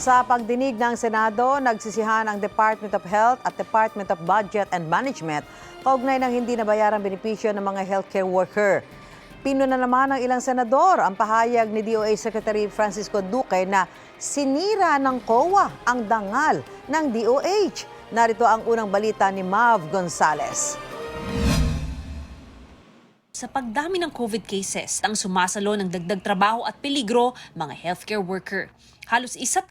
Sa pagdinig ng Senado, nagsisihan ang Department of Health at Department of Budget and Management kaugnay ng hindi nabayarang benepisyo ng mga healthcare worker. Pinuna naman ng ilang senador ang pahayag ni DOH Secretary Francisco Duque na sinira ng COA ang dangal ng DOH. Narito ang unang balita ni Mav Gonzales. Sa pagdami ng COVID cases, ang sumasalo ng dagdag trabaho at peligro mga healthcare worker. Halos 1.5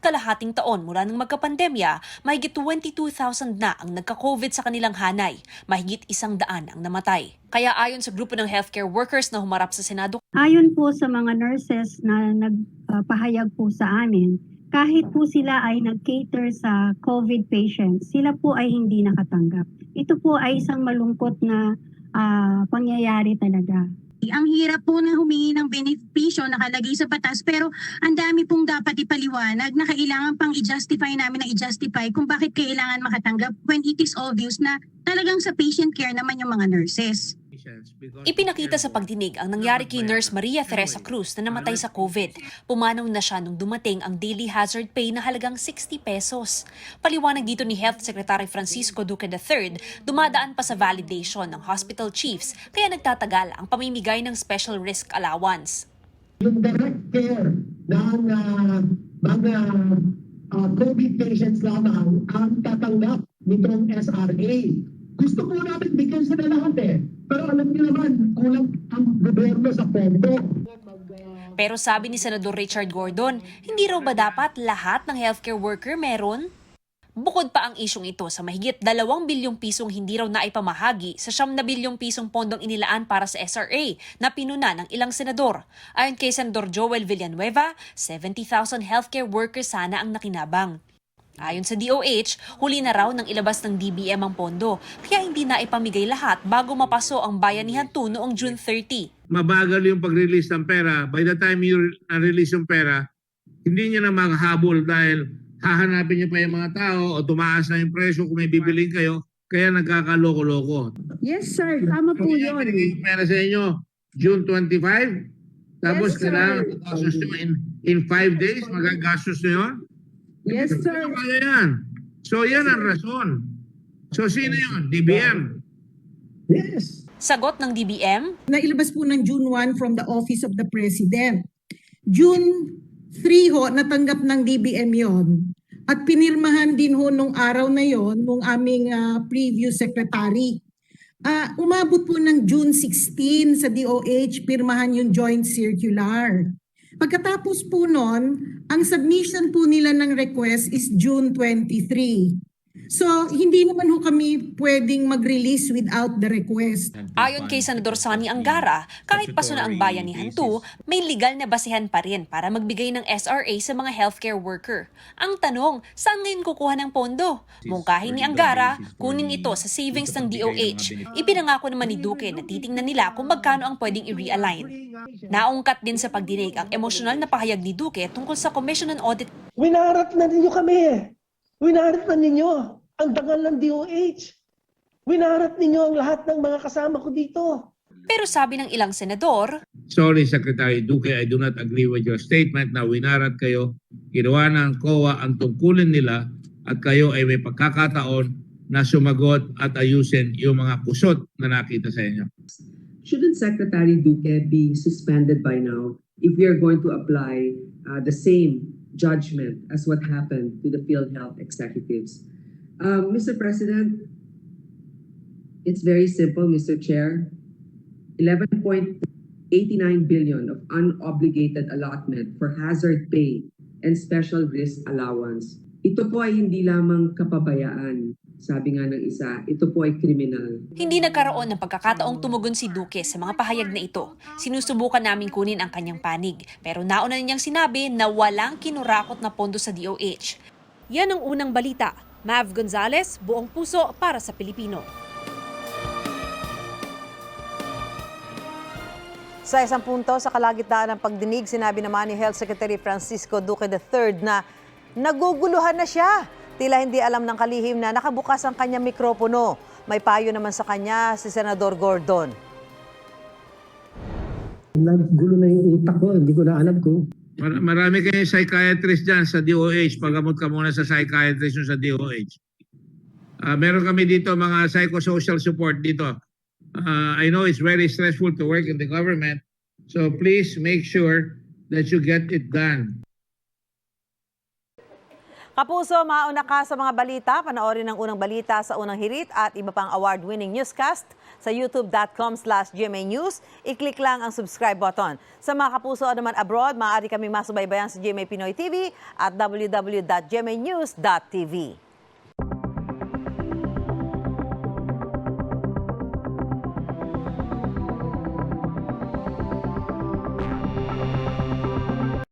taon mula nang magkapandemya, mahigit 22,000 na ang nagka-COVID sa kanilang hanay. Mahigit 100 ang namatay. Kaya ayon sa grupo ng healthcare workers na humarap sa Senado, ayon po sa mga nurses na nagpahayag po sa amin, kahit po sila ay nag-cater sa COVID patients, sila po ay hindi nakatanggap. Ito po ay isang malungkot na pangyayari talaga. Ang hirap po na humingi ng benepisyo nakalagay sa batas pero ang dami pong dapat ipaliwanag na kailangan pang i-justify namin na i-justify kung bakit kailangan makatanggap when it is obvious na talagang sa patient care naman yung mga nurses. ipinakita sa pagdinig ang nangyari kay Nurse Maria Teresa Cruz na namatay sa COVID. Pumanaw na siya nung dumating ang daily hazard pay na halagang 60 pesos. Paliwanag dito ni Health Secretary Francisco Duque III, dumadaan pa sa validation ng hospital chiefs kaya nagtatagal ang pamimigay ng special risk allowance. Yung direct care ng mga COVID patients lamang ang tatanggap nitong SRA. Gusto po namin bigyan sila lahat pero alam niyo naman, kulang ang gobyerno sa pondo. Pero sabi ni Senador Richard Gordon, hindi raw ba dapat lahat ng healthcare worker meron? Bukod pa ang isyong ito sa mahigit 2 bilyong pisong hindi raw naipamahagi sa 9 bilyong pisong pondong inilaan para sa SRA na pinuna ng ilang senador. Ayon kay Senador Joel Villanueva, 70,000 healthcare workers sana ang nakinabang. Ayon sa DOH, huli na raw ng ilabas ng DBM ang pondo, kaya hindi na ipamigay lahat bago mapaso ang Bayanihan 2 noong June 30. Mabagal yung pag-release ng pera. By the time you na-release yung pera, hindi nyo na makahabol dahil hahanapin nyo pa yung mga tao o tumaas na yung presyo kung may bibiling kayo, kaya nagkakaloko-loko. Yes, sir. Tama po yun. Yung pera sa inyo, June 25, tapos Yes, sir. kailangan gastos nyo in 5 days, magagastos nyo yun? Yes, sir. Kaya yan. So yan ang rason. So sino yun? DBM. Yes. Sagot ng DBM, Nailabas po ng June 1 from the Office of the President. June 3 ho, natanggap ng DBM yon. At pinirmahan din ho nung araw na yon nung aming previous secretary. Umabot po ng June 16 sa DOH, pirmahan yung joint circular. Pagkatapos po nun, ang submission po nila ng request is June 23. So, hindi naman ho kami pwedeng mag-release without the request. ayon kay Senador Sonny Angara, kahit paso na ang Bayanihan 2, may legal na basihan pa rin para magbigay ng SRA sa mga healthcare worker. Ang tanong, saan ngayon kukuha ng pondo? Mungkahin ni Angara, kunin ito sa savings ng DOH. Ipinangako naman ni Duque na titingnan nila kung magkano ang pwedeng i-realign. Naungkat din sa pagdinig ang emosyonal na pahayag ni Duque tungkol sa Commission on Audit. Winarat na ninyo kami. Winarat na ninyo ang dangal ng DOH. Winarat ninyo ang lahat ng mga kasama ko dito. Pero sabi ng ilang senador, Sorry, Secretary Duque, I do not agree with your statement na winarat kayo. Ginawa ng COA ang tungkulin nila at kayo ay may pagkakataon na sumagot at ayusin yung mga kusot na nakita sa inyo. Shouldn't Secretary Duque be suspended by now if we are going to apply the same judgment as what happened to the PhilHealth executives? Mr. President, it's very simple, Mr. Chair. 11.89 billion of unobligated allotment for hazard pay and special risk allowance. Ito po ay hindi lamang kapabayaan. Sabi nga ng isa, ito po ay kriminal. hindi nagkaroon ng pagkakataong tumugon si Duque sa mga pahayag na ito. Sinusubukan namin kunin ang kanyang panig, pero nauna niyang sinabi na walang kinurakot na pondo sa DOH. Yan ang unang balita. Mav Gonzales, Buong Puso para sa Pilipino. Sa isang punto sa kalagitnaan ng pagdinig, sinabi naman ni Health Secretary Francisco Duque III na naguguluhan na siya. Tila hindi alam ng kalihim na nakabukas ang kanyang mikropono. May payo naman sa kanya si Senador Gordon. Naggulo na yung utak ko, hindi ko na alam kung Marami kayong psychiatrist dyan sa DOH. Pagamot ka muna sa psychiatrist yung sa DOH. Meron kami dito mga psychosocial support dito. I know it's very stressful to work in the government. So please make sure that you get it done. Kapuso, mauna ka sa mga balita. Panoorin ang unang balita sa unang hirit at iba pang award-winning newscast sa youtube.com/GMA News. I-click lang ang subscribe button. Sa mga kapuso naman abroad, maaari kami masubaybayan sa GMA Pinoy TV at www.gmanews.tv.